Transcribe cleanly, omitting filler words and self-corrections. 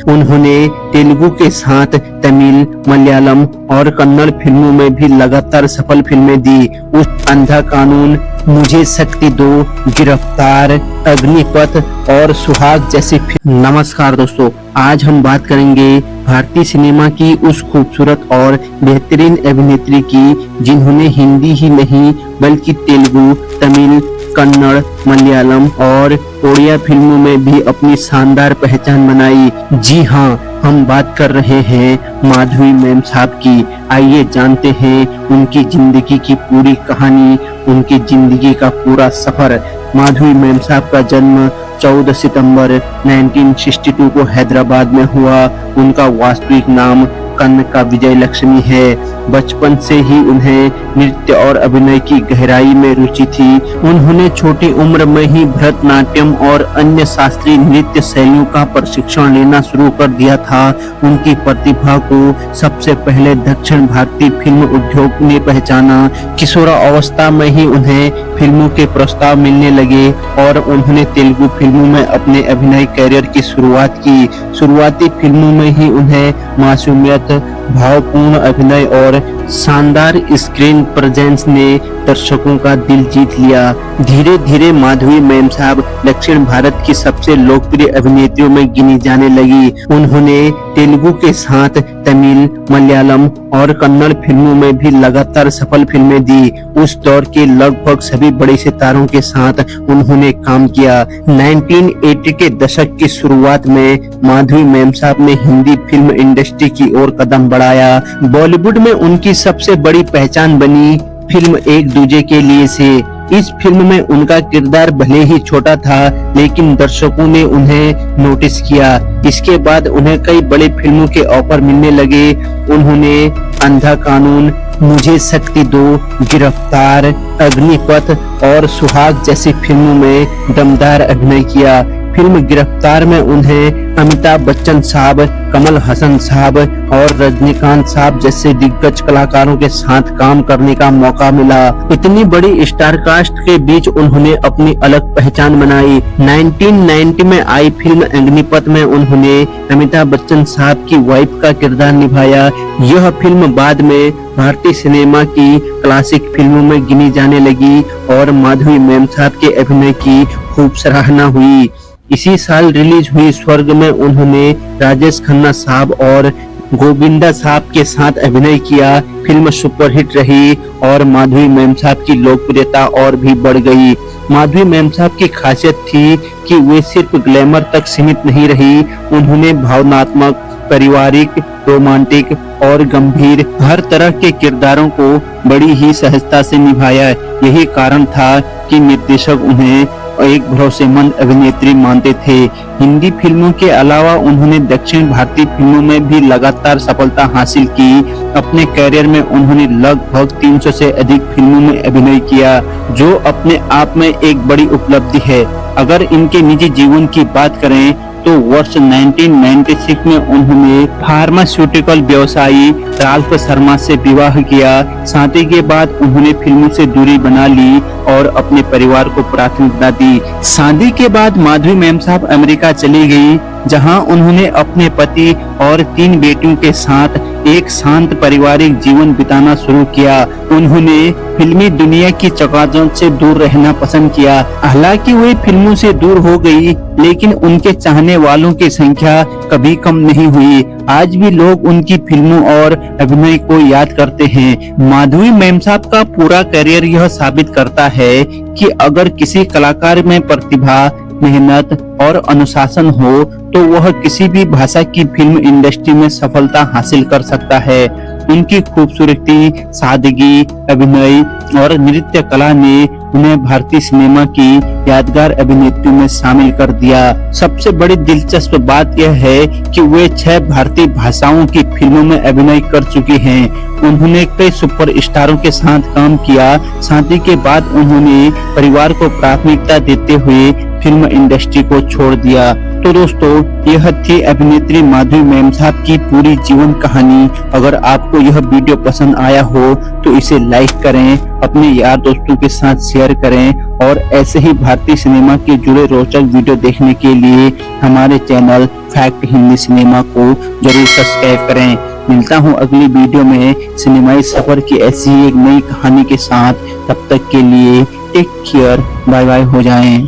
उन्होंने तेलुगु के साथ तमिल, मलयालम और कन्नड़ फिल्मों में भी लगातार सफल फिल्में दी। उस अंधा कानून, मुझे शक्ति दो, गिरफ्तार, अग्निपथ और सुहाग जैसी नमस्कार दोस्तों, आज हम बात करेंगे भारतीय सिनेमा की उस खूबसूरत और बेहतरीन अभिनेत्री की जिन्होंने हिंदी ही नहीं बल्कि तेलुगु, तमिल, कन्नड़, मलयालम और ओडिया फिल्मों में भी अपनी शानदार पहचान बनाई। जी हाँ, हम बात कर रहे हैं माधवी मैम साहब की। आइए जानते हैं उनकी जिंदगी की पूरी कहानी, उनकी जिंदगी का पूरा सफर। माधवी मैम साहब का जन्म 14 सितंबर 1962 को हैदराबाद में हुआ। उनका वास्तविक नाम कनका विजय लक्ष्मी है। बचपन से ही उन्हें नृत्य और अभिनय की गहराई में रुचि थी। उन्होंने छोटी उम्र में ही भरतनाट्यम और अन्य शास्त्रीय नृत्य शैलियों का प्रशिक्षण लेना शुरू कर दिया था। उनकी प्रतिभा को सबसे पहले दक्षिण भारतीय फिल्म उद्योग ने पहचाना। किशोरावस्था में ही उन्हें फिल्मों के प्रस्ताव मिलने लगे और उन्होंने तेलुगु फिल्मों में अपने अभिनय करियर की शुरुआत की। शुरुआती फिल्मों में ही उन्हें मासूमियत, भावपूर्ण अभिनय और शानदार स्क्रीन प्रेजेंस ने दर्शकों का दिल जीत लिया। धीरे धीरे माधवी मैम साहब दक्षिण भारत की सबसे लोकप्रिय अभिनेत्रियों में गिनी जाने लगी। उन्होंने तेलुगु के साथ तमिल, मलयालम और कन्नड़ फिल्मों में भी लगातार सफल फिल्में दी। उस दौर के लगभग सभी बड़े सितारों के साथ उन्होंने काम किया। 1980 के दशक की शुरुआत में माधवी मैम साहब ने हिंदी फिल्म इंडस्ट्री की ओर कदम बढ़ाया। बॉलीवुड में उनकी सबसे बड़ी पहचान बनी फिल्म एक दूजे के लिए से। इस फिल्म में उनका किरदार भले ही छोटा था, लेकिन दर्शकों ने उन्हें नोटिस किया। इसके बाद उन्हें कई बड़े फिल्मों के ऑफर मिलने लगे। उन्होंने अंधा कानून, मुझे शक्ति दो, गिरफ्तार, अग्निपथ और सुहाग जैसी फिल्मों में दमदार अभिनय किया। फिल्म गिरफ्तार में उन्हें अमिताभ बच्चन साहब, कमल हसन साहब और रजनीकांत साहब जैसे दिग्गज कलाकारों के साथ काम करने का मौका मिला। इतनी बड़ी स्टार कास्ट के बीच उन्होंने अपनी अलग पहचान बनाई। 1990 में आई फिल्म अग्निपथ में उन्होंने अमिताभ बच्चन साहब की वाइफ का किरदार निभाया। यह फिल्म बाद में भारतीय सिनेमा की क्लासिक फिल्मों में गिनी जाने लगी और माधवी मैम साहब के अभिनय की खूब सराहना हुई। इसी साल रिलीज हुई स्वर्ग में उन्होंने राजेश खन्ना साहब और गोविंदा साहब के साथ अभिनय किया। फिल्म सुपरहिट रही और माधवी मैम साहब की लोकप्रियता और भी बढ़ गई। माधवी मैम साहब की खासियत थी कि वे सिर्फ ग्लैमर तक सीमित नहीं रही। उन्होंने भावनात्मक, पारिवारिक, रोमांटिक और गंभीर हर तरह के किरदारों को बड़ी ही सहजता से निभाया। यही कारण था कि निर्देशक उन्हें एक भरोसेमंद अभिनेत्री मानते थे। हिंदी फिल्मों के अलावा उन्होंने दक्षिण भारतीय फिल्मों में भी लगातार सफलता हासिल की। अपने करियर में उन्होंने लगभग 300 से अधिक फिल्मों में अभिनय किया, जो अपने आप में एक बड़ी उपलब्धि है। अगर इनके निजी जीवन की बात करें तो वर्ष 1996 में उन्होंने फार्मास्यूटिकल व्यवसायी राल्फ शर्मा से विवाह किया। शादी के बाद उन्होंने फिल्मों से दूरी बना ली और अपने परिवार को प्राथमिकता दी। शादी के बाद माधवी मैम साहब अमेरिका चली गई, जहां उन्होंने अपने पति और 3 बेटियों के साथ एक शांत पारिवारिक जीवन बिताना शुरू किया। उन्होंने फिल्मी दुनिया की चकाचौंध से दूर रहना पसंद किया। हालांकि वे फिल्मों से दूर हो गई, लेकिन उनके चाहने वालों की संख्या कभी कम नहीं हुई। आज भी लोग उनकी फिल्मों और अभिनय को याद करते हैं। माधवी मैम साहब का पूरा करियर यह साबित करता है कि अगर किसी कलाकार में प्रतिभा, मेहनत और अनुशासन हो तो वह किसी भी भाषा की फिल्म इंडस्ट्री में सफलता हासिल कर सकता है। उनकी खूबसूरती, सादगी, अभिनय और नृत्य कला ने उन्हें भारतीय सिनेमा की यादगार अभिनेत्रियों में शामिल कर दिया। सबसे बड़ी दिलचस्प बात यह है कि वे 6 भारतीय भाषाओं की फिल्मों में अभिनय कर चुकी हैं। उन्होंने कई सुपर स्टारों के साथ काम किया। शादी के बाद उन्होंने परिवार को प्राथमिकता देते हुए फिल्म इंडस्ट्री को छोड़ दिया। तो दोस्तों, यह थी अभिनेत्री माधवी मैम साहब की पूरी जीवन कहानी। अगर आपको आपको यह वीडियो पसंद आया हो तो इसे लाइक करें, अपने यार दोस्तों के साथ शेयर करें और ऐसे ही भारतीय सिनेमा के जुड़े रोचक वीडियो देखने के लिए हमारे चैनल फैक्ट हिंदी सिनेमा को जरूर सब्सक्राइब करें। मिलता हूँ अगली वीडियो में सिनेमाई सफर की ऐसी ही एक नई कहानी के साथ। तब तक के लिए टेक केयर, बाय बाय हो जाएं।